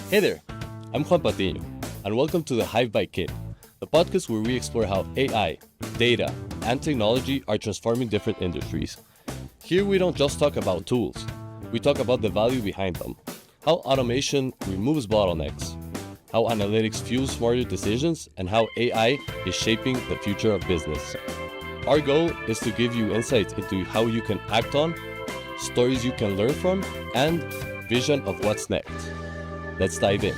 Hey there, I'm Juan Patiño, and welcome to the Hive by Kid, the podcast where we explore how AI, data, and technology are transforming different industries. Here we don't just talk about tools, we talk about the value behind them, how automation removes bottlenecks, how analytics fuels smarter decisions, and how AI is shaping the future of business. Our goal is to give you insights into how you can act on, stories you can learn from, and vision of what's next. Let's dive in.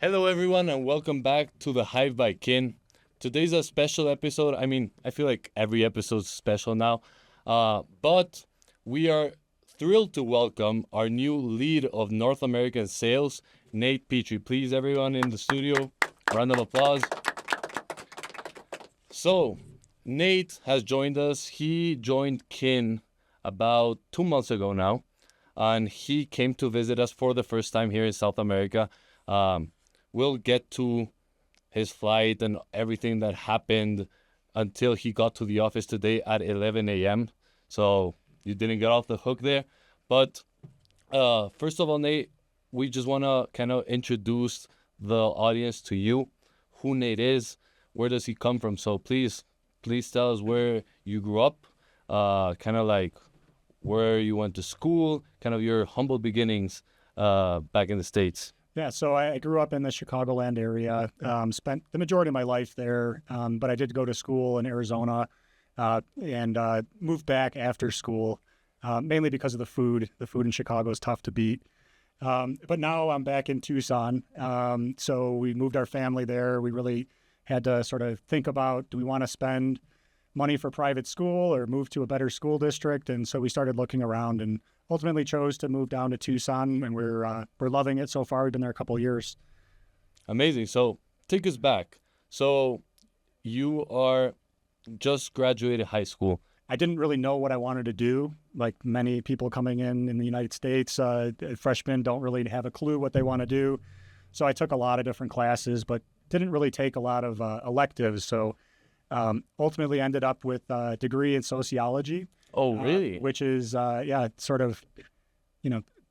Hello everyone and welcome back to the Hive by Kin. Today's a special episode. I feel like every episode is special now. But we are thrilled to welcome our new lead of North American sales, Nate Petrie. Please, everyone in the studio, round of applause. So, Nate has joined us. He joined Kin about 2 months ago now, and he came to visit us for the first time here in South America. We'll get to his flight and everything that happened until he got to the office today at 11 a.m. So you didn't get off the hook there. But first of all, Nate, we just want to kind of introduce the audience to you, who Nate is, where does he come from. So please tell us where you grew up, kind of like where you went to school, kind of your humble beginnings back in the States. Yeah, so I grew up in the Chicagoland area, spent the majority of my life there, but I did go to school in Arizona and moved back after school, mainly because of the food. The food in Chicago is tough to beat. But now I'm back in Tucson, so we moved our family there. We really had to sort of think about, do we want to spend money for private school or move to a better school district? And so we started looking around and ultimately chose to move down to Tucson, and we're loving it so far. We've been there a couple of years. Amazing. So take us back. So you are just graduated high school. I didn't really know what I wanted to do. Like many people coming in the United States, freshmen don't really have a clue what they want to do. So I took a lot of different classes, but didn't really take a lot of electives. So ultimately ended up with a degree in sociology. Oh, really? Which is, sort of,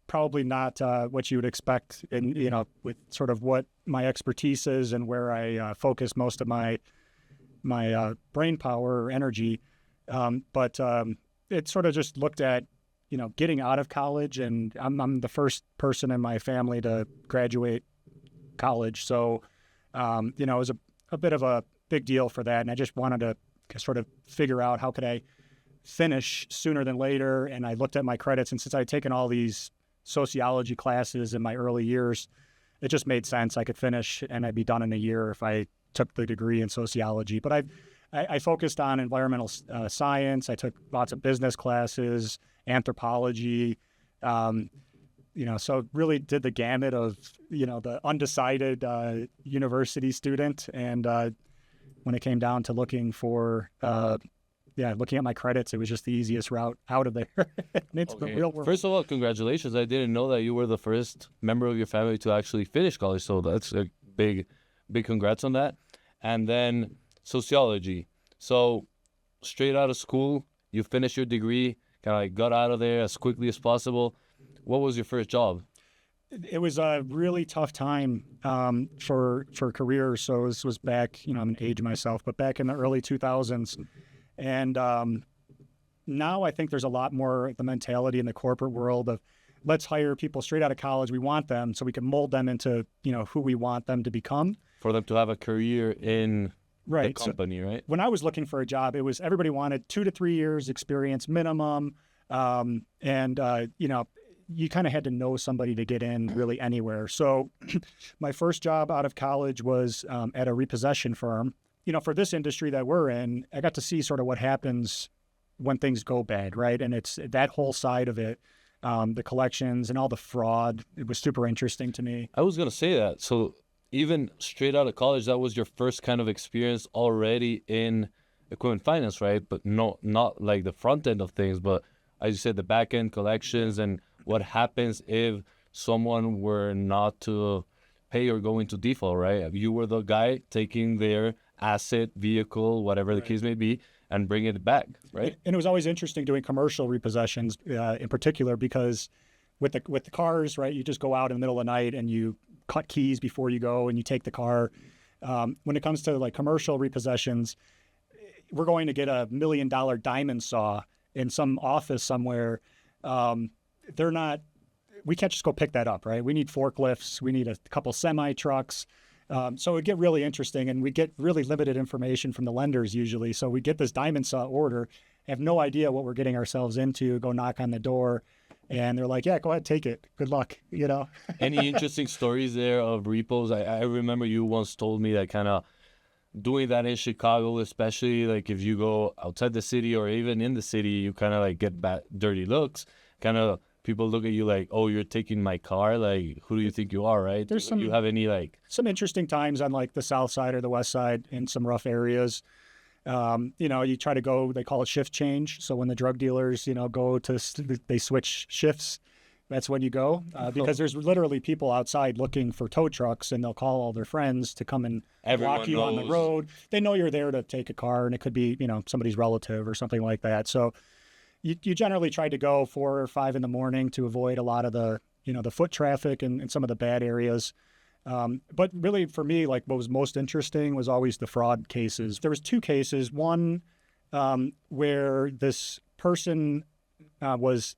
probably not what you would expect in, with sort of what my expertise is and where I focus most of my brain power or energy. But it sort of just looked at, getting out of college, and I'm the first person in my family to graduate college. So, it was a bit of a big deal for that. And I just wanted to sort of figure out how could I finish sooner than later. And I looked at my credits, and since I had taken all these sociology classes in my early years, it just made sense. I could finish and I'd be done in a year if I took the degree in sociology. But I focused on environmental science. I took lots of business classes, anthropology, so really did the gamut of, the undecided university student. And when it came down to looking at my credits, it was just the easiest route out of there. It's the real world. First of all, congratulations. I didn't know that you were the first member of your family to actually finish college. So that's a big congrats on that. And then sociology. So straight out of school, you finished your degree, kind of like got out of there as quickly as possible. What was your first job? It was a really tough time for careers. So this was back, I'm an age myself, but back in the early 2000s. And now I think there's a lot more the mentality in the corporate world of let's hire people straight out of college. We want them so we can mold them into, who we want them to become. For them to have a career in the company, so right? When I was looking for a job, it was everybody wanted 2 to 3 years experience minimum. You kind of had to know somebody to get in really anywhere. So my first job out of college was at a repossession firm. For this industry that we're in, I got to see sort of what happens when things go bad, right? And it's that whole side of it, the collections and all the fraud. It was super interesting to me. I was going to say that. So even straight out of college, that was your first kind of experience already in equipment finance, right? But not like the front end of things, but as you said, the back end collections and what happens if someone were not to pay or go into default, right? You were the guy taking their asset, vehicle, whatever the case may be, and bring it back, right? And it was always interesting doing commercial repossessions in particular, because with the cars, right, you just go out in the middle of the night and you cut keys before you go and you take the car. When it comes to like commercial repossessions, we're going to get a $1 million diamond saw in some office somewhere. We can't just go pick that up, right? We need forklifts. We need a couple semi trucks. So it'd get really interesting, and we get really limited information from the lenders usually. So we get this diamond saw order, have no idea what we're getting ourselves into, go knock on the door, and they're like, yeah, go ahead, take it. Good luck, you know? Any interesting stories there of repos? I remember you once told me that kind of doing that in Chicago, especially like if you go outside the city or even in the city, you kind of like get dirty looks, kind of people look at you like, oh, you're taking my car. Like, who do you think you are, right? There's Do you have any like... some interesting times on like the south side or the west side in some rough areas. You know, you try to go, they call it shift change. So when the drug dealers, you know, they switch shifts, that's when you go. Because there's literally people outside looking for tow trucks, and they'll call all their friends to come and block you on the road. They know you're there to take a car, and it could be, you know, somebody's relative or something like that. So you generally try to go 4 or 5 in the morning to avoid a lot of the, you know, the foot traffic and some of the bad areas. But really for me, like what was most interesting was always the fraud cases. There was 2 cases. One where this person was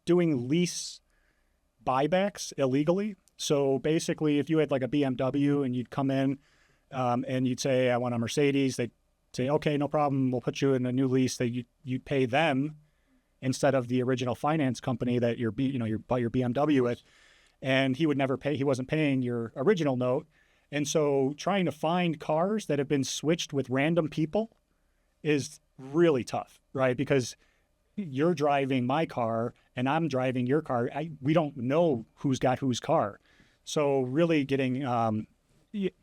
doing lease buybacks illegally. So basically, if you had like a BMW and you'd come in and you'd say, I want a Mercedes, they'd say, okay, no problem, we'll put you in a new lease. That you'd pay them instead of the original finance company that you bought your BMW with. And he would never pay. He wasn't paying your original note. And so trying to find cars that have been switched with random people is really tough, right? Because you're driving my car and I'm driving your car. We don't know who's got whose car. So really getting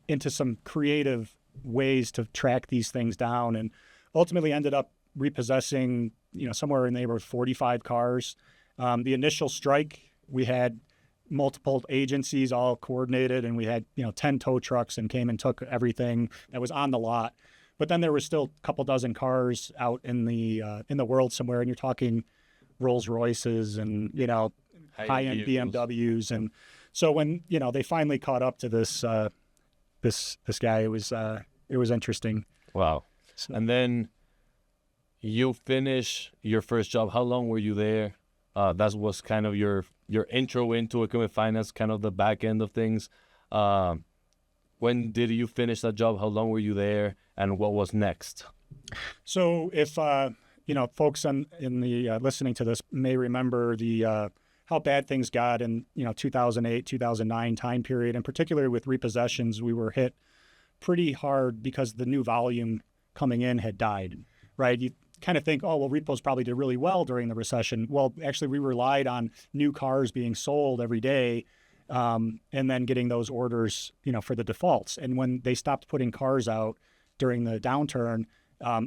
into some creative ways to track these things down, and ultimately ended up repossessing, you know, somewhere in the neighborhood of 45 cars. The initial strike, we had multiple agencies all coordinated, and we had, you know, 10 tow trucks and came and took everything that was on the lot. But then there was still a couple dozen cars out in the world somewhere, and you're talking Rolls Royces and, you know, high-end BMWs. And so when, you know, they finally caught up to this guy, it was interesting. Wow. So, And then you finish your first job. How long were you there? That was kind of your intro into equipment finance, kind of the back end of things. When did you finish that job? How long were you there? And what was next? So if, you know, folks in the listening to this may remember the how bad things got in, you know, 2008, 2009 time period, and particularly with repossessions, we were hit pretty hard because the new volume coming in had died, right? You kind of think, oh, well, repos probably did really well during the recession. Well, actually, we relied on new cars being sold every day, and then getting those orders, you know, for the defaults. And when they stopped putting cars out during the downturn,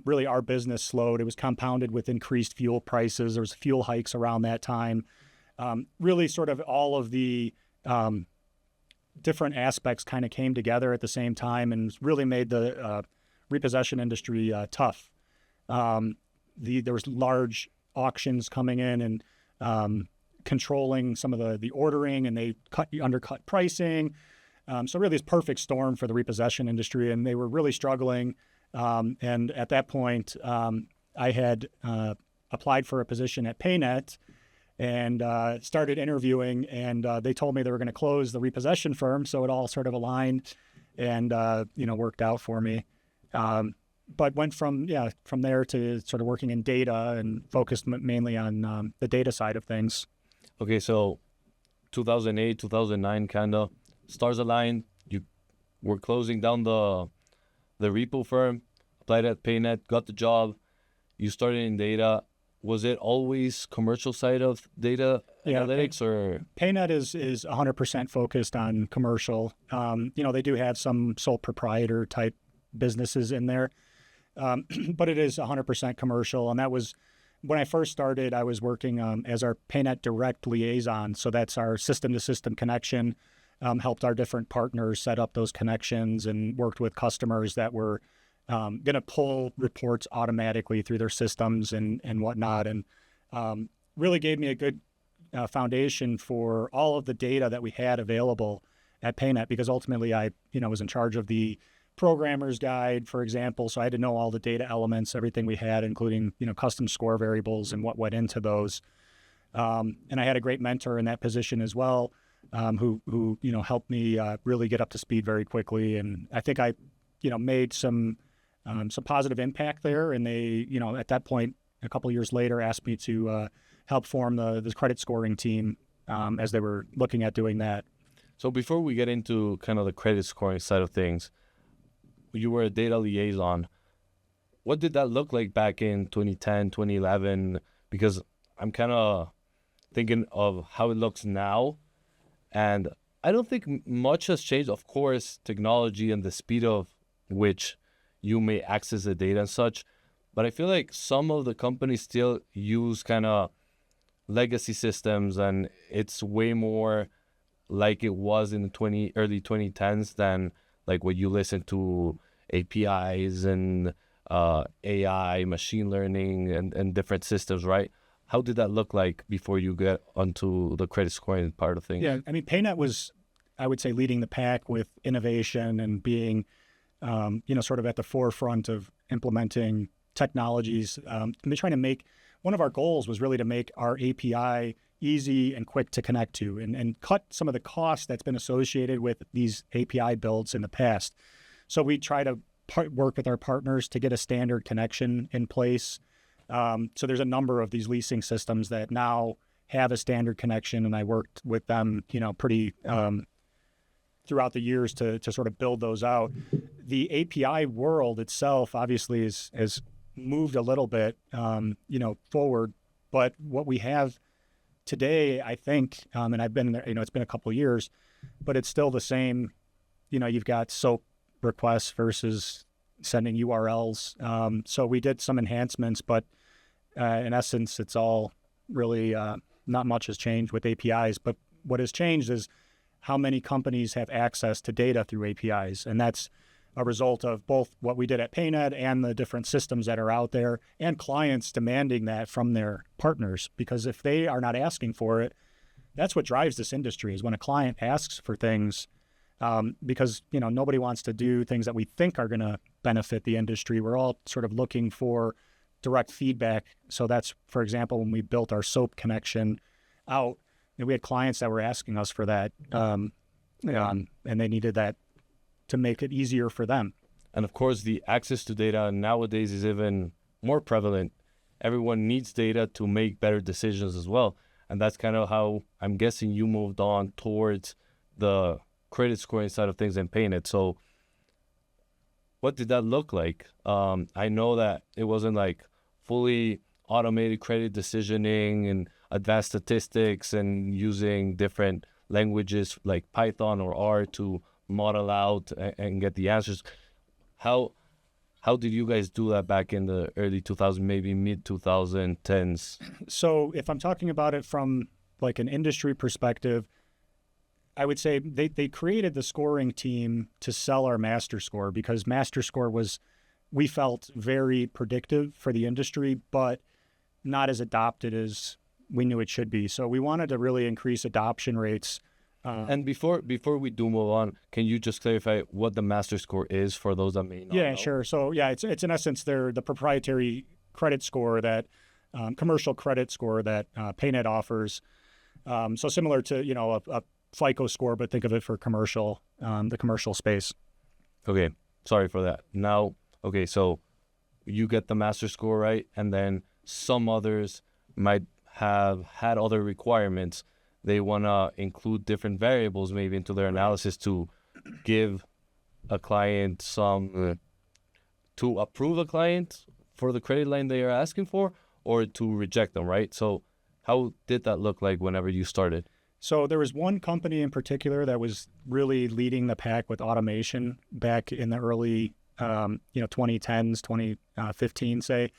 really our business slowed. It was compounded with increased fuel prices. There was fuel hikes around that time. Really sort of all of the different aspects kind of came together at the same time and really made the repossession industry tough. There was large auctions coming in and controlling some of the ordering, and they undercut pricing. So really this perfect storm for the repossession industry, and they were really struggling. And at that point, I had applied for a position at PayNet and started interviewing, and they told me they were going to close the repossession firm. So it all sort of aligned and, you know, worked out for me. But went from there to sort of working in data and focused mainly on the data side of things. Okay, so 2008, 2009 kind of stars aligned. You were closing down the repo firm, applied at PayNet, got the job. You started in data. Was it always commercial side of data analytics, or? PayNet is 100% focused on commercial. You know, they do have some sole proprietor type businesses in there, but it is 100% commercial. And that was when I first started. I was working as our PayNet direct liaison. So that's our system-to-system connection. Helped our different partners set up those connections and worked with customers that were going to pull reports automatically through their systems and whatnot, and really gave me a good foundation for all of the data that we had available at PayNet, because ultimately I, was in charge of the programmer's guide, for example. So I had to know all the data elements, everything we had, including, custom score variables and what went into those. And I had a great mentor in that position as well, who helped me really get up to speed very quickly. And I think I, made some positive impact there. And they, at that point, a couple of years later, asked me to help form the credit scoring team as they were looking at doing that. So before we get into kind of the credit scoring side of things, you were a data liaison. What did that look like back in 2010, 2011? Because I'm kind of thinking of how it looks now, and I don't think much has changed. Of course, technology and the speed of which you may access the data and such, but I feel like some of the companies still use kind of legacy systems, and it's way more like it was in the early 2010s than like what you listen to, APIs and AI, machine learning, and different systems, right? How did that look like before you get onto the credit scoring part of things? Yeah, I mean, PayNet was, I would say, leading the pack with innovation and being, sort of at the forefront of implementing technologies. Trying to make, one of our goals was really to make our API easy and quick to connect to, and cut some of the costs that's been associated with these API builds in the past. So we try to work with our partners to get a standard connection in place. So there's a number of these leasing systems that now have a standard connection, and I worked with them, pretty throughout the years to sort of build those out. The API world itself obviously has moved a little bit, forward, but what we have today, I think, and I've been there, it's been a couple of years, but it's still the same. You've got SOAP requests versus sending URLs. So we did some enhancements, but in essence, it's all really not much has changed with APIs. But what has changed is how many companies have access to data through APIs. And that's a result of both what we did at PayNet and the different systems that are out there, and clients demanding that from their partners. Because if they are not asking for it, that's what drives this industry, is when a client asks for things, because, nobody wants to do things that we think are going to benefit the industry. We're all sort of looking for direct feedback. So that's, for example, when we built our SOAP connection out, we had clients that were asking us for that, and they needed that to make it easier for them. And of course, the access to data nowadays is even more prevalent. Everyone needs data to make better decisions as well. And that's kind of how I'm guessing you moved on towards the credit scoring side of things and PayNet. So what did that look like? I know that it wasn't like fully automated credit decisioning and advanced statistics and using different languages like Python or R to model out and get the answers. How did you guys do that back in the early 2000s, maybe mid 2010s? So if I'm talking about it from like an industry perspective, I would say they created the scoring team to sell our master score, because master score was, we felt, very predictive for the industry, but not as adopted as we knew it should be. So we wanted to really increase adoption rates. And before we do move on, can you just clarify what the master score is for those that may not know? Sure. So it's in essence, they're the proprietary credit score that commercial credit score that PayNet offers. So similar to a FICO score, but think of it for commercial, the commercial space. Okay, sorry for that. Now, okay, so you get the master score, right? And then some others might have had other requirements. They want to include different variables maybe into their analysis to give a client some, to approve a client for the credit line they are asking for, or to reject them, right? So how did that look like whenever you started? So there was one company in particular that was really leading the pack with automation back in the early, 2010s, 2015, say.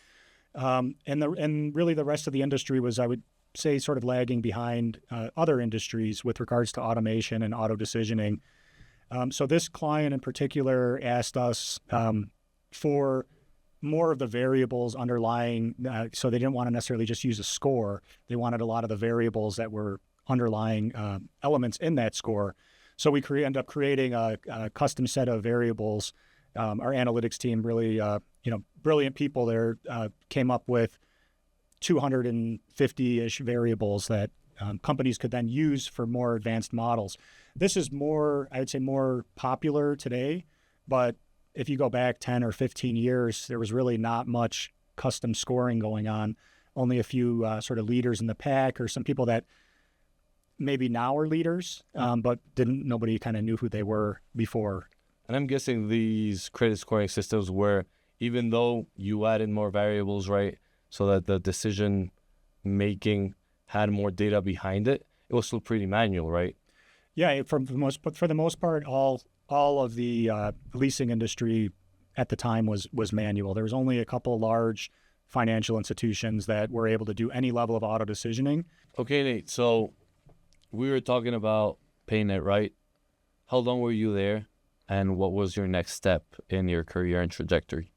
And really the rest of the industry was, I would say, sort of lagging behind other industries with regards to automation and auto decisioning. So this client in particular asked us for more of the variables underlying. So they didn't want to necessarily just use a score. They wanted a lot of the variables that were underlying elements in that score. So we end up creating a custom set of variables. Our analytics team, really, brilliant people there, came up with 250-ish variables that companies could then use for more advanced models. This is more, I would say, more popular today, but if you go back 10 or 15 years, there was really not much custom scoring going on. Only a few sort of leaders in the pack, or some people that maybe now are leaders, but nobody kind of knew who they were before. And I'm guessing these credit scoring systems were, even though you added more variables, right, so that the decision making had more data behind it, it was still pretty manual, right? Yeah, for the most part, all of the leasing industry at the time was manual. There was only a couple large financial institutions that were able to do any level of auto decisioning. Okay, Nate. So we were talking about PayNet, right? How long were you there, and what was your next step in your career and trajectory?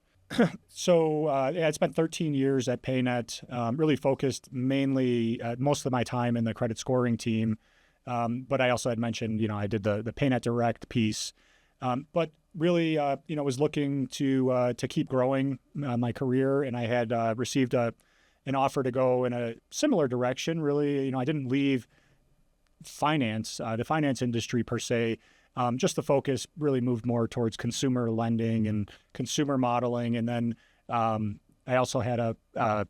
So I spent 13 years at PayNet, really focused mainly most of my time in the credit scoring team. But I also had mentioned, I did the PayNet Direct piece. But really, was looking to keep growing my career, and I had received an offer to go in a similar direction. Really, I didn't leave finance, the finance industry per se. Just the focus really moved more towards consumer lending and consumer modeling. And then I also had a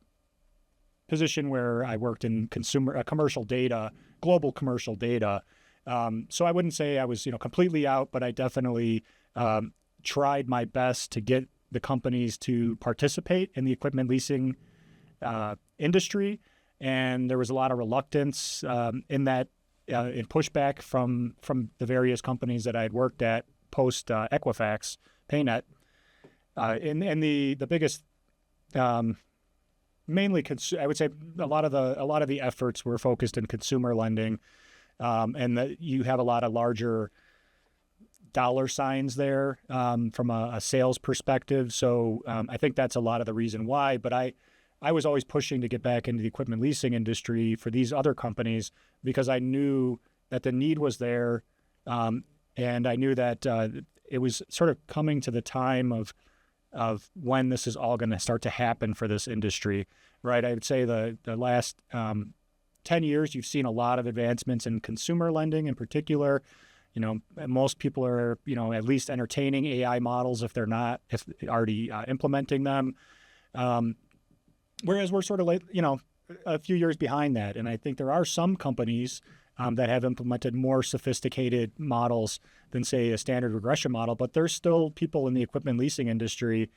position where I worked in commercial data, global commercial data. So I wouldn't say I was, completely out, but I definitely tried my best to get the companies to participate in the equipment leasing industry. And there was a lot of reluctance in pushback from the various companies that I had worked at post Equifax, PayNet, and the biggest, mainly I would say a lot of the efforts were focused in consumer lending, and that you have a lot of larger dollar signs there from a sales perspective. So I think that's a lot of the reason why. But I was always pushing to get back into the equipment leasing industry for these other companies because I knew that the need was there, and I knew that it was sort of coming to the time of when this is all going to start to happen for this industry, right? I would say the last 10 years, you've seen a lot of advancements in consumer lending in particular. Most people are, at least entertaining AI models if they're already implementing them. Whereas we're sort of a few years behind that. And I think there are some companies that have implemented more sophisticated models than, say, a standard regression model. But there's still people in the equipment leasing industry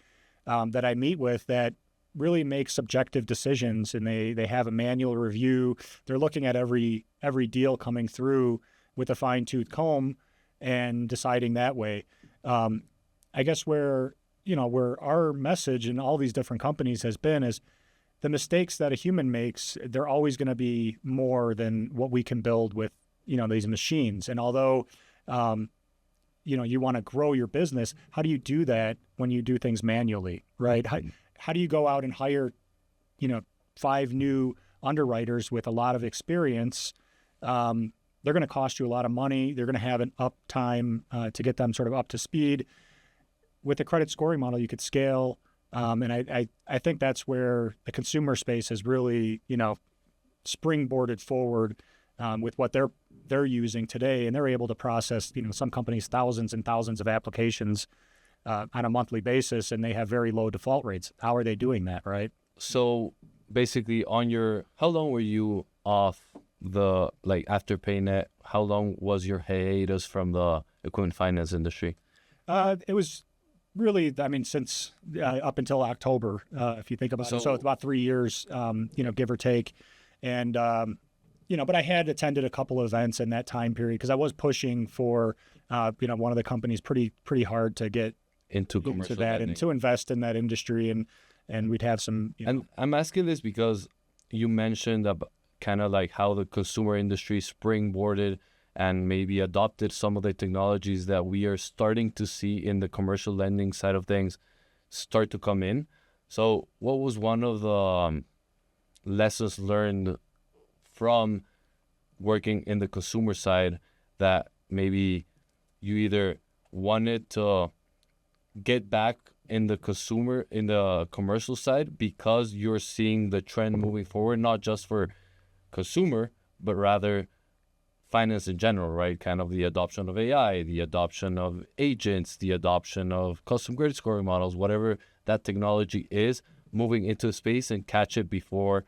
that I meet with that really make subjective decisions, and they have a manual review. They're looking at every deal coming through with a fine-tooth comb and deciding that way. I guess where our message in all these different companies has been is the mistakes that a human makes, they're always going to be more than what we can build with, these machines. And although, you want to grow your business, how do you do that when you do things manually, right? How do you go out and hire, 5 new underwriters with a lot of experience? They're going to cost you a lot of money. They're going to have an uptime to get them sort of up to speed. With the credit scoring model, you could scale. And I think that's where the consumer space has really, springboarded forward with what they're using today. And they're able to process, some companies, thousands and thousands of applications on a monthly basis, and they have very low default rates. How are they doing that, right? So basically how long were you off after PayNet? How long was your hiatus from the equipment finance industry? It was really, since up until October, if you think about it. So it's about 3 years, give or take. And, but I had attended a couple of events in that time period because I was pushing for, one of the companies pretty hard to get into that lending and to invest in that industry. And we'd have some. And I'm asking this because you mentioned kind of like how the consumer industry springboarded and maybe adopted some of the technologies that we are starting to see in the commercial lending side of things. start to come in. So what was one of the lessons learned from working in the consumer side that maybe you either wanted to get back in the commercial side because you're seeing the trend moving forward, not just for consumer, but rather finance in general, right? Kind of the adoption of AI, the adoption of agents, the adoption of custom credit scoring models, whatever that technology is, moving into space and catch it before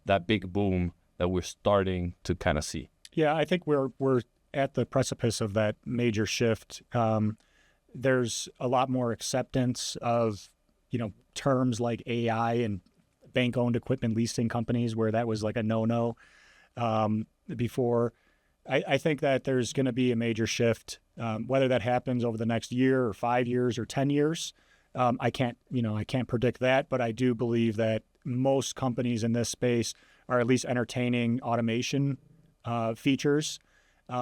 that big boom that we're starting to kind of see. Yeah, I think we're at the precipice of that major shift. There's a lot more acceptance of, terms like AI and bank-owned equipment leasing companies, where that was like a no-no before. I think that there's going to be a major shift, whether that happens over the next year or 5 years or 10 years. I can't predict that, but I do believe that most companies in this space are at least entertaining automation features.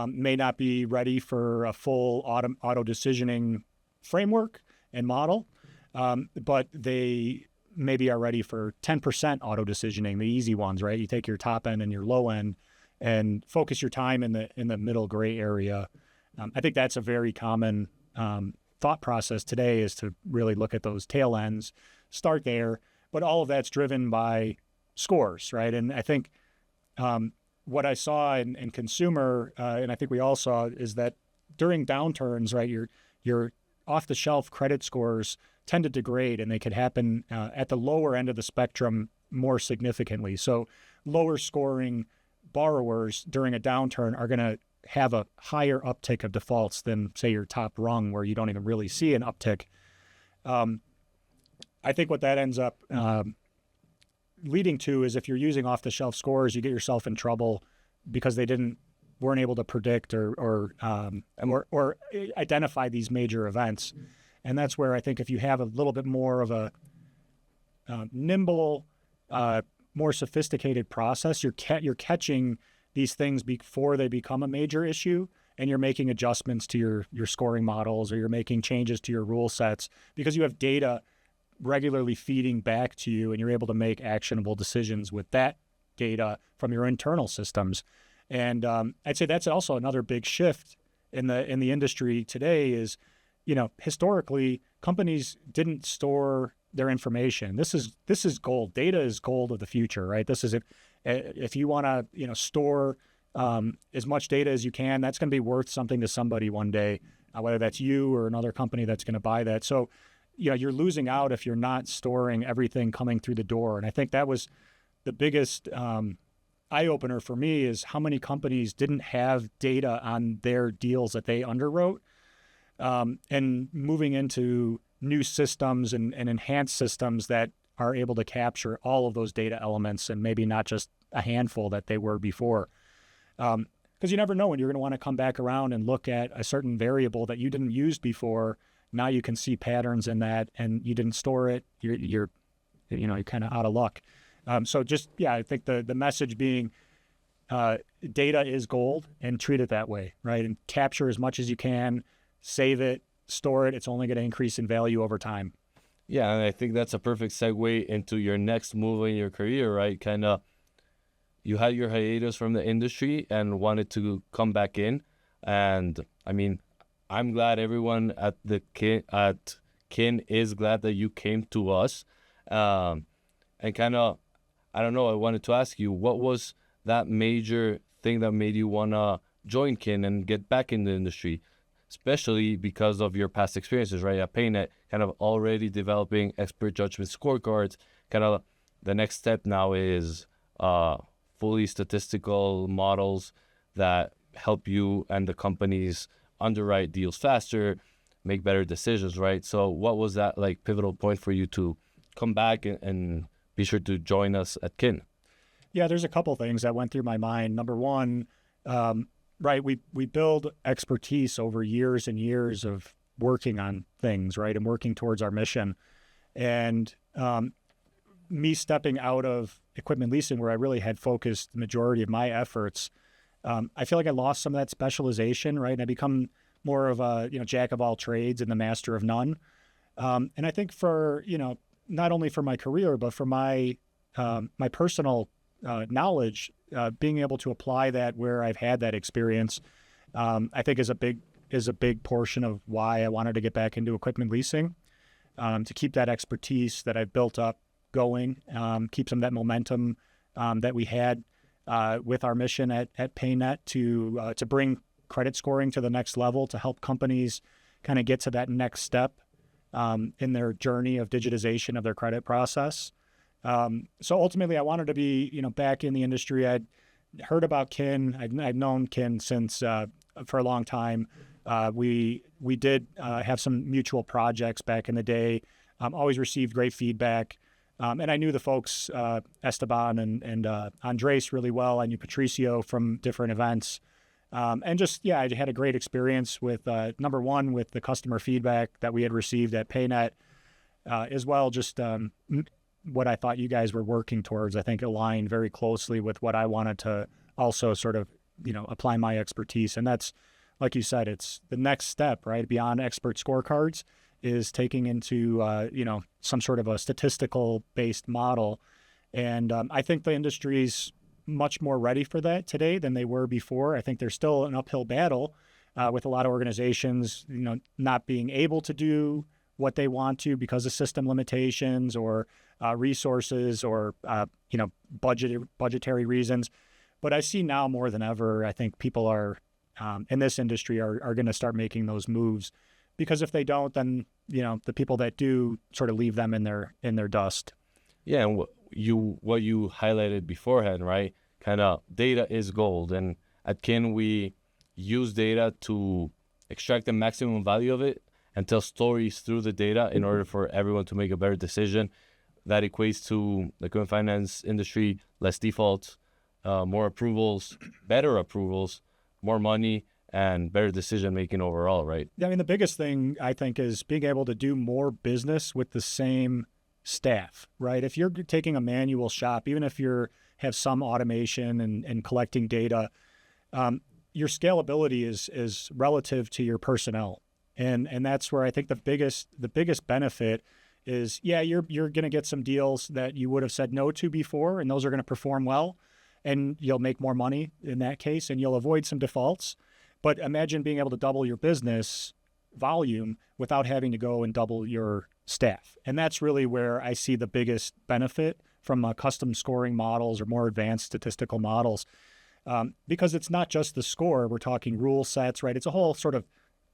May not be ready for a full auto decisioning framework and model, but they maybe are ready for 10% auto decisioning, the easy ones, right? You take your top end and your low end and focus your time in the middle gray area. I think that's a very common thought process today, is to really look at those tail ends, start there, but all of that's driven by scores, right? And I think what I saw in consumer, and I think we all saw, is that during downturns, right, your off-the-shelf credit scores tend to degrade, and they could happen at the lower end of the spectrum more significantly. So lower scoring borrowers during a downturn are going to have a higher uptick of defaults than, say, your top rung, where you don't even really see an uptick. I think what that ends up leading to is, if you're using off-the-shelf scores, you get yourself in trouble because they weren't able to predict or identify these major events. And that's where I think if you have a little bit more of a nimble, more sophisticated process, you're catching these things before they become a major issue, and you're making adjustments to your scoring models, or you're making changes to your rule sets because you have data regularly feeding back to you, and you're able to make actionable decisions with that data from your internal systems. And I'd say that's also another big shift in the industry today is, historically companies didn't store their information. This is gold. Data is gold of the future, right? This is if you want to store as much data as you can, that's going to be worth something to somebody one day, whether that's you or another company that's going to buy that. So you're losing out if you're not storing everything coming through the door. And I think that was the biggest eye-opener for me, is how many companies didn't have data on their deals that they underwrote, and moving into new systems and enhanced systems that are able to capture all of those data elements, and maybe not just a handful that they were before. Because you never know when you're going to want to come back around and look at a certain variable that you didn't use before. Now you can see patterns in that, and you didn't store it. You're kind of out of luck. So I think the message being, data is gold, and treat it that way, right? And capture as much as you can, save it, store it. It's only going to increase in value over time. Yeah, and I think that's a perfect segue into your next move in your career, right? Kind of, you had your hiatus from the industry and wanted to come back in. And I mean, I'm glad everyone at Kin is glad that you came to us. And kind of, I don't know, I wanted to ask you, what was that major thing that made you want to join Kin and get back in the industry, especially because of your past experiences, right? At PayNet, kind of already developing expert judgment scorecards. Kind of the next step now is fully statistical models that help you and the companies underwrite deals faster, make better decisions, right? So what was that like pivotal point for you to come back and be sure to join us at Kin? Yeah, there's a couple things that went through my mind. Number one, right, we build expertise over years and years of working on things, right, and working towards our mission. And me stepping out of equipment leasing, where I really had focused the majority of my efforts, I feel like I lost some of that specialization, right? And I become more of a jack of all trades and the master of none. And I think for, not only for my career, but for my my personal knowledge, being able to apply that where I've had that experience, I think is a big portion of why I wanted to get back into equipment leasing, to keep that expertise that I've built up going, keep some of that momentum that we had with our mission at PayNet to bring credit scoring to the next level, to help companies kind of get to that next step in their journey of digitization of their credit process. So ultimately, I wanted to be, back in the industry. I'd heard about Kin. I'd known Kin since for a long time. We did have some mutual projects back in the day. Always received great feedback. And I knew the folks, Esteban and Andres really well. I knew Patricio from different events. And just, I had a great experience with, number one, with the customer feedback that we had received at PayNet, as well, just what I thought you guys were working towards, I think aligned very closely with what I wanted to also sort of, apply my expertise. And that's, like you said, it's the next step, right? Beyond expert scorecards is taking into, some sort of a statistical based model. And I think the industry's much more ready for that today than they were before. I think there's still an uphill battle with a lot of organizations, not being able to do what they want to because of system limitations or resources or budgetary reasons. But I see now more than ever, I think people are in this industry are going to start making those moves, because if they don't, then the people that do sort of leave them in their dust. Yeah, and what you highlighted beforehand, right? Kind of data is gold, and at Kin we use data to extract the maximum value of it and tell stories through the data in order for everyone to make a better decision. That equates to the equipment finance industry: less defaults, more approvals, better approvals, more money, and better decision making overall, right? I mean, the biggest thing I think is being able to do more business with the same staff, right? If you're taking a manual shop, even if you have some automation and collecting data, your scalability is relative to your personnel. And that's where I think the biggest benefit is, you're going to get some deals that you would have said no to before, and those are going to perform well, and you'll make more money in that case, and you'll avoid some defaults. But imagine being able to double your business volume without having to go and double your staff. And that's really where I see the biggest benefit from custom scoring models or more advanced statistical models, because it's not just the score. We're talking rule sets, right? It's a whole sort of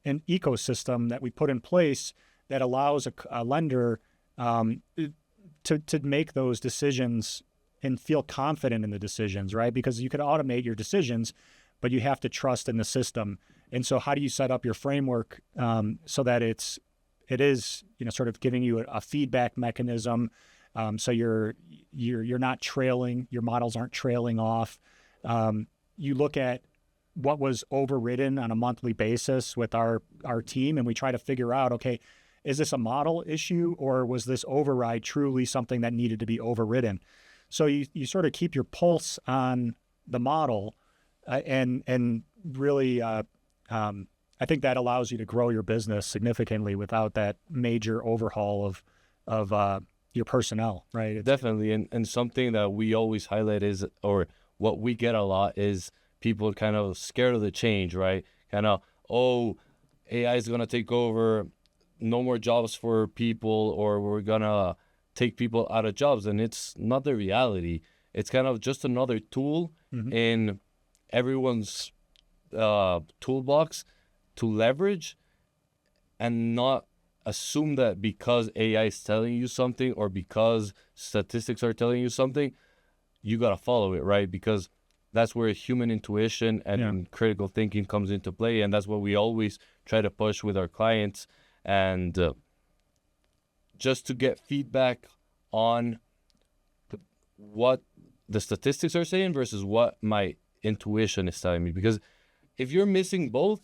an ecosystem that we put in place that allows a lender to make those decisions and feel confident in the decisions, right? Because you could automate your decisions, but you have to trust in the system. And so how do you set up your framework so that it is sort of giving you a feedback mechanism, so you're not trailing, your models aren't trailing off. You look at what was overridden on a monthly basis with our team, and we try to figure out, okay, is this a model issue, or was this override truly something that needed to be overridden? So you sort of keep your pulse on the model, and really, I think that allows you to grow your business significantly without that major overhaul of your personnel, right? Definitely, and something that we always highlight is, or what we get a lot is, people kind of scared of the change, right? Kind of, AI is gonna take over, no more jobs for people, or we're gonna take people out of jobs, and it's not the reality. It's kind of just another tool in everyone's toolbox to leverage, and not assume that because AI is telling you something or because statistics are telling you something, you got to follow it, right? Because that's where human intuition and critical thinking comes into play. And that's what we always try to push with our clients. And just to get feedback on what the statistics are saying versus what my intuition is telling me. Because if you're missing both,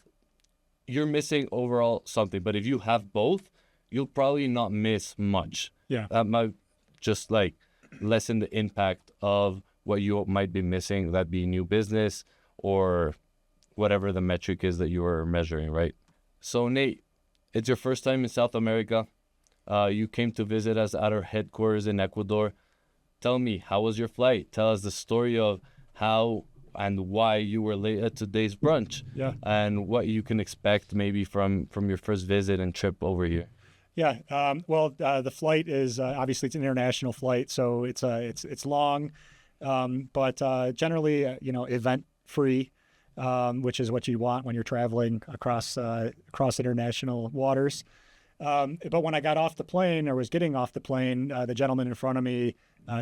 you're missing overall something. But if you have both, you'll probably not miss much. Yeah. That might just like lessen the impact of what you might be missing, that be new business or whatever the metric is that you are measuring, right? So Nate, it's your first time in South America. You came to visit us at our headquarters in Ecuador. Tell me, how was your flight? Tell us the story of how and why you were late at today's brunch, Yeah. and what you can expect maybe from your first visit and trip over here. Yeah. Well, the flight is obviously it's an international flight, so it's long, but generally event free, which is what you want when you're traveling across international waters. But when I got off the plane or was getting off the plane, the gentleman in front of me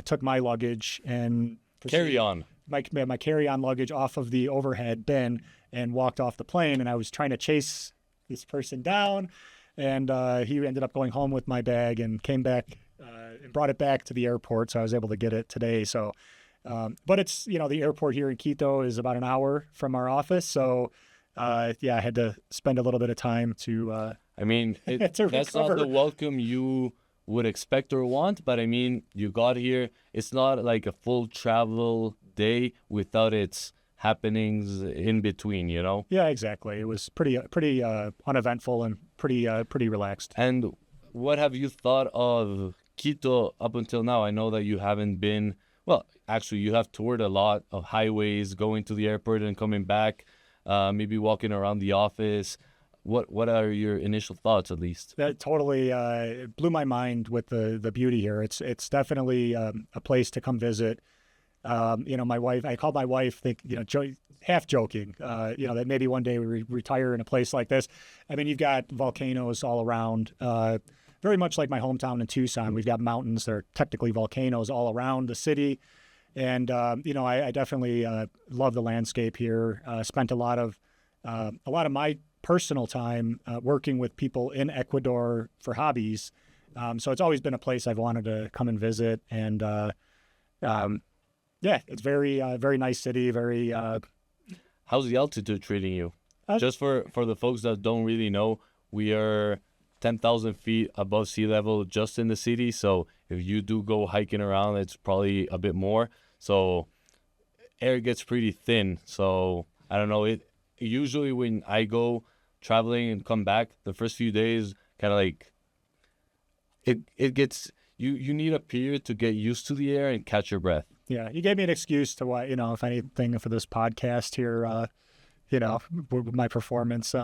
took my luggage and Carry on. my carry-on luggage off of the overhead bin and walked off the plane. And I was trying to chase this person down. And he ended up going home with my bag and came back and brought it back to the airport. So I was able to get it today. So, but it's, the airport here in Quito is about an hour from our office. So, I had to spend a little bit of time to. I mean, that's not the welcome you would expect or want. But I mean, you got here. It's not like a full travel day without its happenings in between, Yeah, exactly. It was pretty uneventful and pretty relaxed. And what have you thought of Quito up until now? I know that you haven't been, well, actually you have toured a lot of highways, going to the airport and coming back, maybe walking around the office. What are your initial thoughts, at least? That totally blew my mind with the beauty here. It's definitely a place to come visit. My wife, I called my wife, half joking, that maybe one day we retire in a place like this. I mean, you've got volcanoes all around, very much like my hometown in Tucson. We've got mountains that are technically volcanoes all around the city. And, I definitely love the landscape here. Spent a lot of my personal time working with people in Ecuador for hobbies. So it's always been a place I've wanted to come and visit. And, it's very nice city. Very. How's the altitude treating you? Just for the folks that don't really know, we are 10,000 feet above sea level just in the city. So if you do go hiking around, it's probably a bit more. So air gets pretty thin. So I don't know. Usually when I go traveling and come back, the first few days kind of like it gets you need a period to get used to the air and catch your breath. Yeah, you gave me an excuse to why, if anything for this podcast here, with my performance.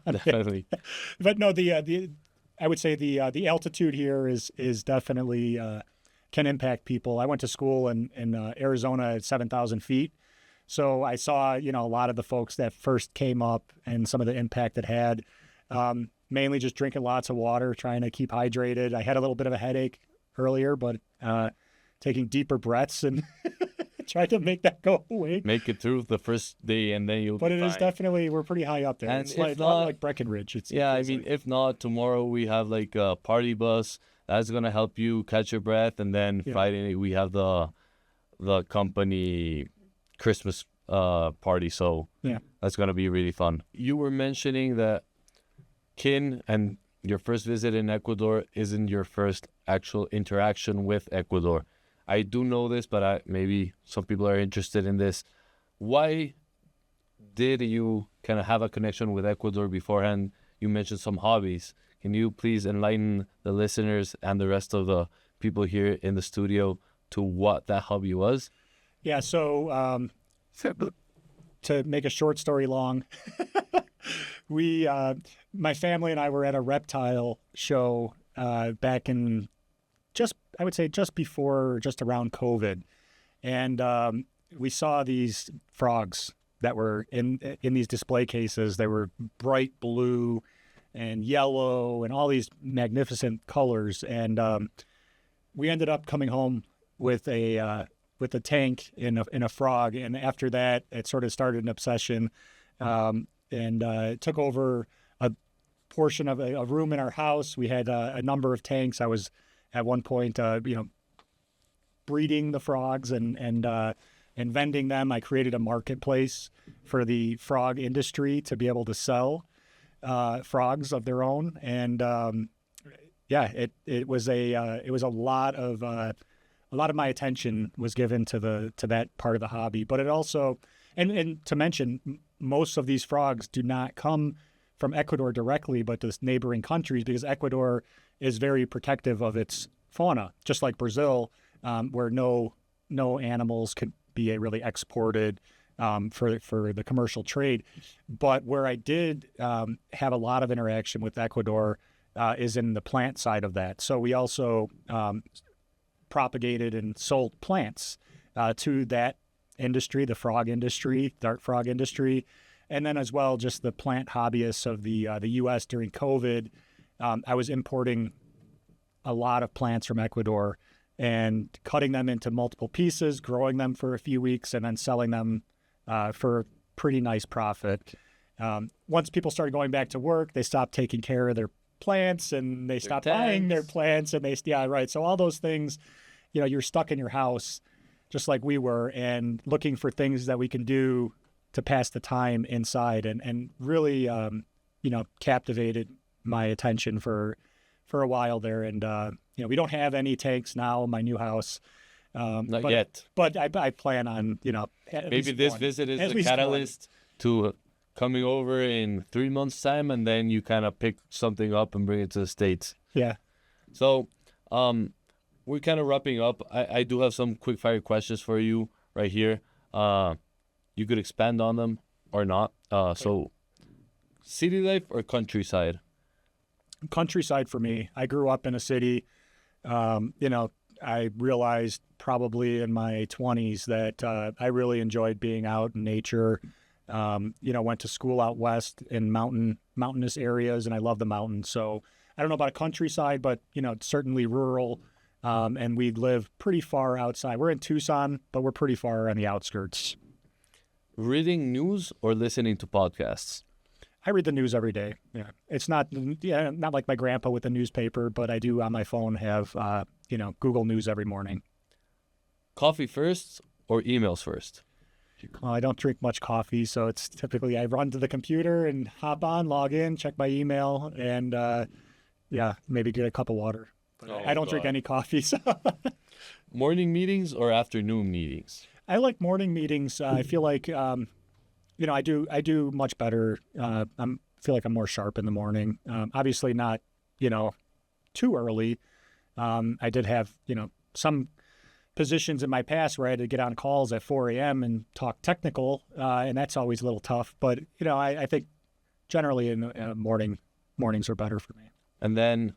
Definitely. But no, I would say the altitude here is definitely can impact people. I went to school in Arizona at 7,000 feet. So I saw, a lot of the folks that first came up and some of the impact it had, mainly just drinking lots of water, trying to keep hydrated. I had a little bit of a headache earlier, but taking deeper breaths and trying to make that go away. Make it through the first day and then you'll be fine. But it is definitely, we're pretty high up there. And it's like Breckenridge. If not, tomorrow we have like a party bus that's going to help you catch your breath. And then Friday we have the company Christmas party. So that's going to be really fun. You were mentioning that kin and your first visit in Ecuador isn't your first actual interaction with Ecuador. I do know this, but maybe some people are interested in this. Why did you kind of have a connection with Ecuador beforehand? You mentioned some hobbies. Can you please enlighten the listeners and the rest of the people here in the studio to what that hobby was? Yeah, so to make a short story long, my family and I were at a reptile show back in I would say just before, just around COVID. And we saw these frogs that were in these display cases. They were bright blue and yellow and all these magnificent colors. And we ended up coming home with a tank in a frog. And after that, it sort of started an obsession. And it took over a portion of a room in our house. We had a number of tanks. I was at one point, breeding the frogs and vending them. I created a marketplace for the frog industry to be able to sell frogs of their own. And it was a lot of my attention was given to that part of the hobby. But it also, and to mention, most of these frogs do not come from Ecuador directly, but to neighboring countries, because Ecuador is very protective of its fauna, just like Brazil, where no animals could be really exported for the commercial trade. But where I did have a lot of interaction with Ecuador is in the plant side of that. So we also propagated and sold plants to that industry, the frog industry, dart frog industry, and then as well just the plant hobbyists of the U.S. during COVID. I was importing a lot of plants from Ecuador and cutting them into multiple pieces, growing them for a few weeks, and then selling them for a pretty nice profit. Once people started going back to work, they stopped taking care of their plants and they stopped buying their plants, and so all those things, you're stuck in your house just like we were, and looking for things that we can do to pass the time inside, and really captivated my attention for a while there. And we don't have any tanks now in my new house, not yet, but I plan on maybe this visit is the catalyst to coming over in 3 months time, and then you kind of pick something up and bring it to the States. Yeah. So we're kind of wrapping up. I do have some quick fire questions for you right here. You could expand on them or not. So city life or countryside? Countryside for me. I grew up in a city. I realized probably in my 20s that I really enjoyed being out in nature. Went to school out west in mountainous areas, and I love the mountains. So I don't know about a countryside, but certainly rural. And we live pretty far outside. We're in Tucson, but we're pretty far on the outskirts. Reading news or listening to podcasts? I read the news every day. Yeah, it's not like my grandpa with the newspaper, but I do on my phone have Google News every morning. Coffee first or emails first? Well, I don't drink much coffee, so it's typically I run to the computer and hop on, log in, check my email, and maybe get a cup of water. But I don't drink any coffee. So. Morning meetings or afternoon meetings? I like morning meetings. I feel like I do much better. I feel like I'm more sharp in the morning. Obviously not too early. I did have some positions in my past where I had to get on calls at 4 a.m. and talk technical, and that's always a little tough. But I think generally in mornings are better for me. And then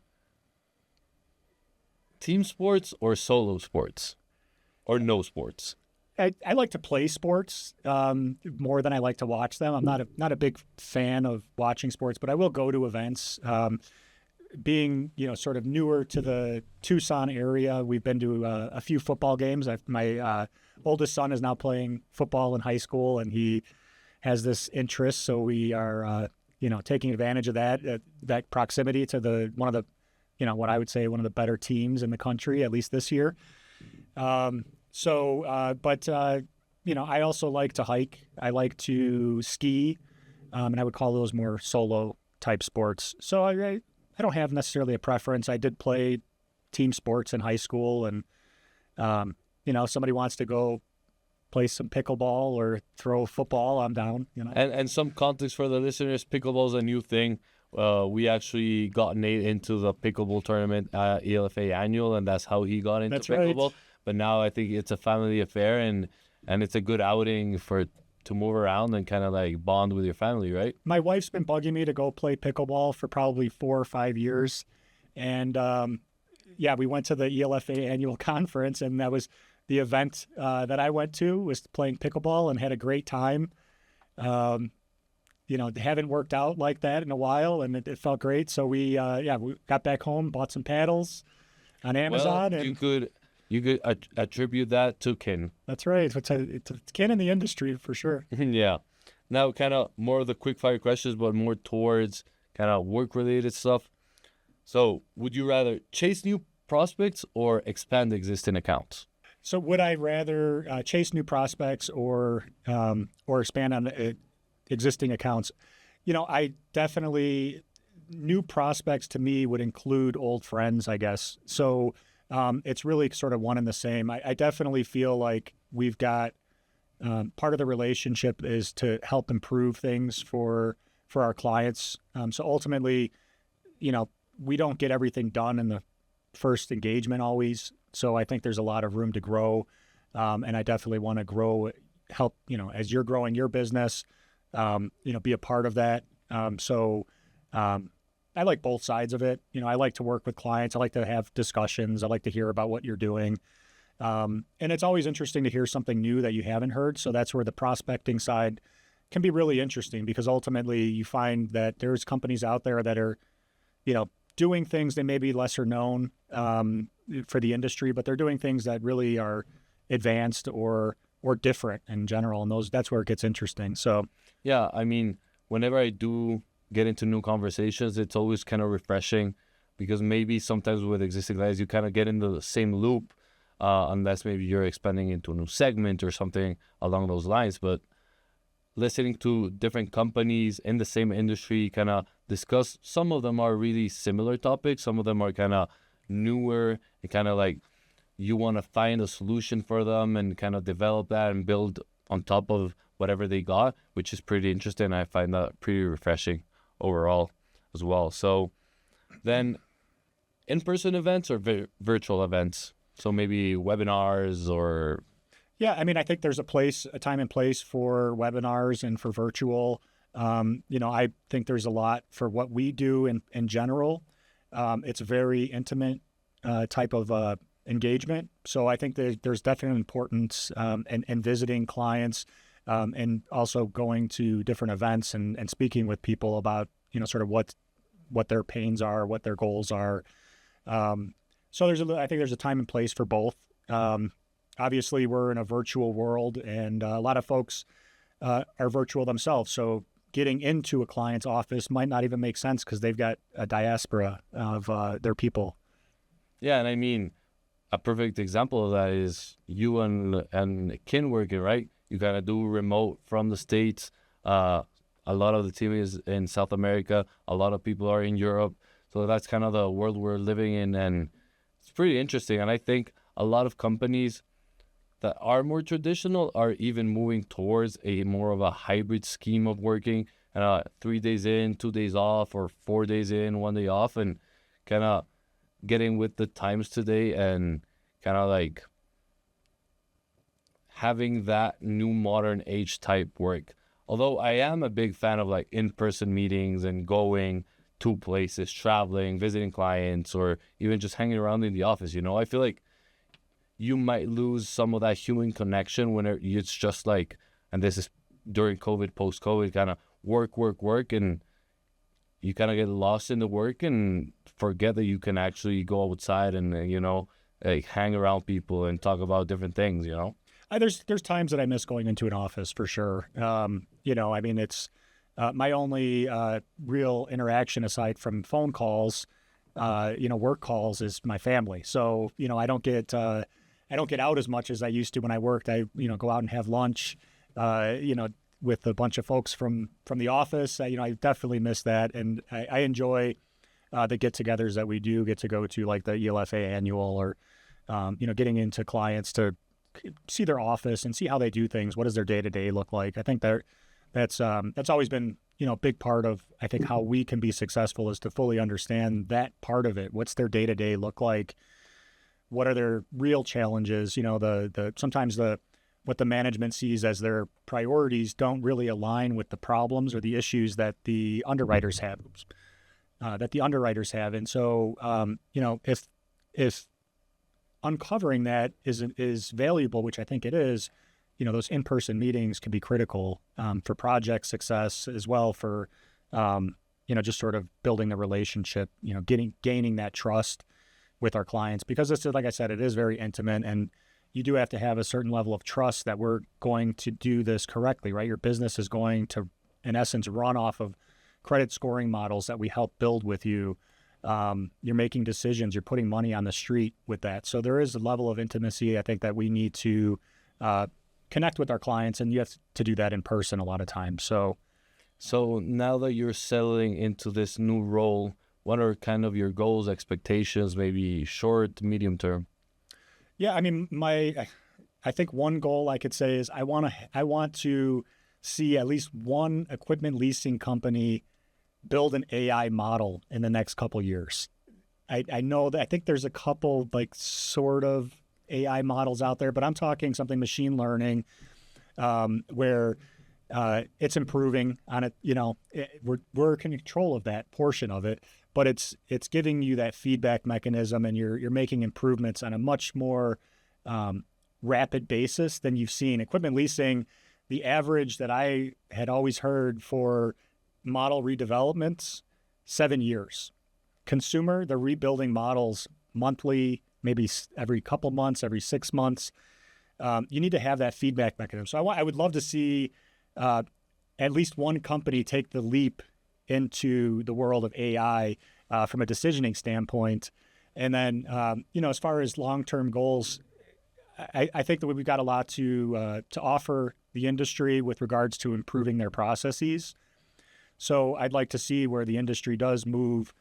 team sports or solo sports, or no sports? I like to play sports more than I like to watch them. I'm not a big fan of watching sports, but I will go to events. Being sort of newer to the Tucson area, we've been to a few football games. My oldest son is now playing football in high school, and he has this interest. So we are taking advantage of that proximity to one of the what I would say one of the better teams in the country, at least this year. I also like to hike. I like to ski, and I would call those more solo type sports. So I don't have necessarily a preference. I did play team sports in high school, and if somebody wants to go play some pickleball or throw football, I'm down. And some context for the listeners: pickleball is a new thing. We actually got Nate into the pickleball tournament at ELFA annual, and that's how he got into pickleball. Right. But now I think it's a family affair, and it's a good outing to move around and kind of like bond with your family, right? My wife's been bugging me to go play pickleball for probably 4 or 5 years. And we went to the ELFA annual conference, and that was the event that I went to, was playing pickleball, and had a great time. Haven't worked out like that in a while, and it felt great. So we got back home, bought some paddles on Amazon. Well, you could attribute that to Ken. That's right. It's Ken in the industry for sure. Yeah. Now, kind of more of the quick fire questions, but more towards kind of work related stuff. So, would you rather chase new prospects or expand existing accounts? So, would I rather chase new prospects or expand on existing accounts? I definitely, new prospects to me would include old friends, I guess. So it's really sort of one and the same. I definitely feel like we've got part of the relationship is to help improve things for for our clients. So ultimately, we don't get everything done in the first engagement always. So I think there's a lot of room to grow. And I definitely want to grow, help, as you're growing your business, be a part of that. I like both sides of it. I like to work with clients. I like to have discussions. I like to hear about what you're doing. And it's always interesting to hear something new that you haven't heard. So that's where the prospecting side can be really interesting, because ultimately you find that there's companies out there that are, doing things that may be lesser known for the industry, but they're doing things that really are advanced or different in general. And that's where it gets interesting. So yeah, I mean, whenever I do get into new conversations, it's always kind of refreshing, because maybe sometimes with existing guys, you kind of get into the same loop, unless maybe you're expanding into a new segment or something along those lines. But listening to different companies in the same industry kind of discuss, some of them are really similar topics, some of them are kind of newer, and kind of like you want to find a solution for them and kind of develop that and build on top of whatever they got, which is pretty interesting. I find that pretty refreshing overall as well. So then in-person events or virtual events? So maybe webinars or... Yeah, I mean, I think there's a time and place for webinars and for virtual. I think there's a lot for what we do in general. It's a very intimate type of engagement. So I think there's definitely importance in visiting clients and also going to different events and speaking with people about, sort of what their pains are, what their goals are. So I think there's a time and place for both. Obviously, we're in a virtual world, and a lot of folks are virtual themselves. So getting into a client's office might not even make sense because they've got a diaspora of their people. Yeah, and I mean, a perfect example of that is you and Kin working, right? You kind of do remote from the States. A lot of the team is in South America. A lot of people are in Europe. So that's kind of the world we're living in, and it's pretty interesting. And I think a lot of companies that are more traditional are even moving towards a more of a hybrid scheme of working, 3 days in, 2 days off, or 4 days in, 1 day off, and kind of getting with the times today and kind of like having that new modern age type work. Although I am a big fan of like in-person meetings and going to places, traveling, visiting clients, or even just hanging around in the office, I feel like you might lose some of that human connection when it's just like, and this is during COVID, post-COVID, kind of work, and you kind of get lost in the work and forget that you can actually go outside and, like hang around people and talk about different things, There's times that I miss going into an office for sure. I mean, it's my only real interaction aside from phone calls, work calls is my family. So, I don't get out as much as I used to when I worked. I, go out and have lunch, with a bunch of folks from the office. I definitely miss that. And I enjoy the get-togethers that we do get to go to, like the ELFA annual or, getting into clients to see their office and see how they do things. What does their day-to-day look like? I think that's always been, a big part of, I think, how we can be successful is to fully understand that part of it. What's their day-to-day look like? What are their real challenges? Sometimes what the management sees as their priorities don't really align with the problems or the issues that the underwriters have. And so, if uncovering that is valuable, which I think it is, those in-person meetings can be critical for project success as well for, just sort of building the relationship, gaining that trust with our clients, because it's, like I said, it is very intimate, and you do have to have a certain level of trust that we're going to do this correctly, right? Your business is going to, in essence, run off of credit scoring models that we help build with you. You're making decisions, you're putting money on the street with that. So there is a level of intimacy, I think, that we need to connect with our clients, and you have to do that in person a lot of times. So now that you're settling into this new role, what are kind of your goals, expectations, maybe short, medium term? Yeah, I mean, I think one goal I could say is I want to see at least one equipment leasing company build an AI model in the next couple years. I know that I think there's a couple like sort of AI models out there, but I'm talking something machine learning where it's improving on it. We're in control of that portion of it, but it's giving you that feedback mechanism, and you're making improvements on a much more rapid basis than you've seen. Equipment leasing, the average that I had always heard for model redevelopments, 7 years. Consumer, they're rebuilding models monthly, maybe every couple months, every 6 months. You need to have that feedback mechanism. So I would love to see at least one company take the leap into the world of AI from a decisioning standpoint. And then, as far as long-term goals, I think that we've got a lot to offer the industry with regards to improving their processes. So I'd like to see where the industry does move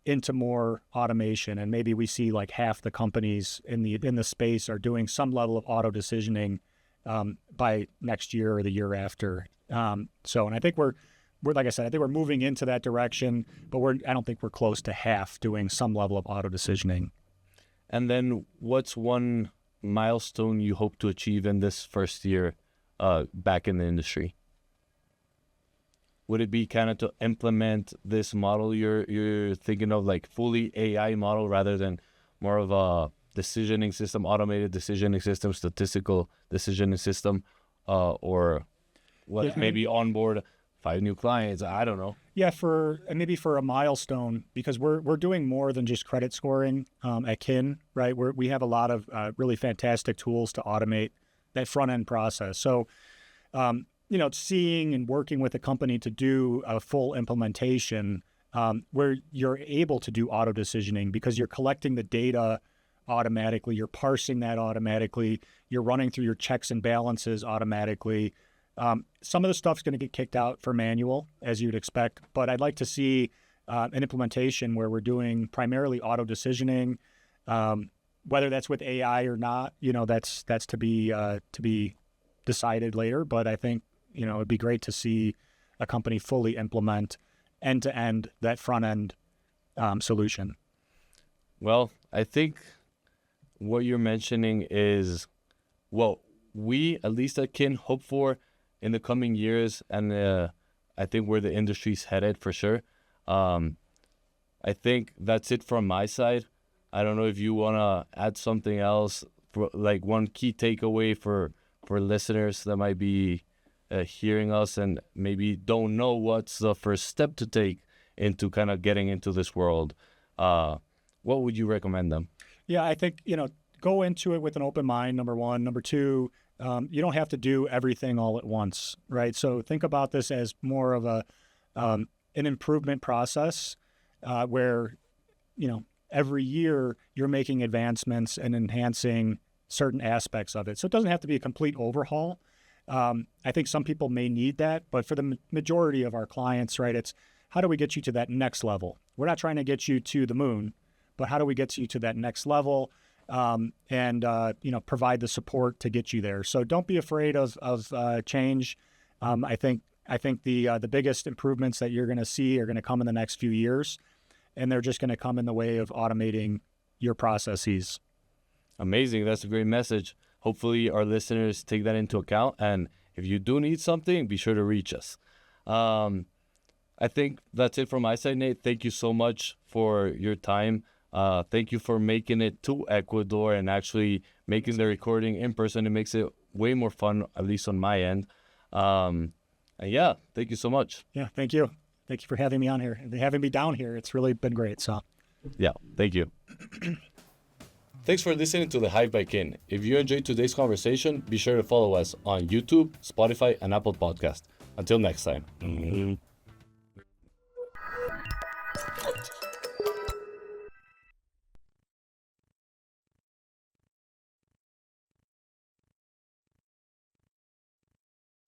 into more automation, and maybe we see like half the companies in the space are doing some level of auto decisioning by next year or the year after. And I think we're like I said, I think we're moving into that direction, but I don't think we're close to half doing some level of auto decisioning. And then what's one milestone you hope to achieve in this first year back in the industry? Would it be kind of to implement this model you're thinking of, like fully AI model rather than more of a decisioning system, automated decisioning system, statistical decisioning system, or what? Yeah. Maybe onboard 5 new clients? I don't know. Yeah, maybe for a milestone, because we're doing more than just credit scoring at Kin, right? We have a lot of really fantastic tools to automate that front end process. So, seeing and working with a company to do a full implementation where you're able to do auto decisioning because you're collecting the data automatically, you're parsing that automatically, you're running through your checks and balances automatically. Some of the stuff's going to get kicked out for manual, as you'd expect, but I'd like to see an implementation where we're doing primarily auto decisioning, whether that's with AI or not. That's to be decided later. But I think it'd be great to see a company fully implement end to end that front end solution. Well, I think what you're mentioning is what we, at least at Kin, hope for in the coming years, and I think where the industry's headed for sure. I think that's it from my side. I don't know if you want to add something else, for, like one key takeaway for listeners that might be hearing us and maybe don't know what's the first step to take into kind of getting into this world. What would you recommend them? Yeah, I think, go into it with an open mind, number one. Number two, you don't have to do everything all at once, right? So think about this as more of an improvement process where, every year you're making advancements and enhancing certain aspects of it. So it doesn't have to be a complete overhaul. I think some people may need that, but for the majority of our clients, right, it's how do we get you to that next level? We're not trying to get you to the moon, but how do we get you to that next level and provide the support to get you there? So don't be afraid of change. I think the biggest improvements that you're going to see are going to come in the next few years, and they're just going to come in the way of automating your processes. Amazing. That's a great message. Hopefully our listeners take that into account. And if you do need something, be sure to reach us. I think that's it from my side, Nate. Thank you so much for your time. Thank you for making it to Ecuador and actually making the recording in person. It makes it way more fun, at least on my end. And yeah, thank you so much. Yeah, thank you. Thank you for having me on here and having me down here. It's really been great. So, yeah, thank you. Thanks for listening to The Hive by Kin. If you enjoyed today's conversation, be sure to follow us on YouTube, Spotify, and Apple Podcast. Until next time.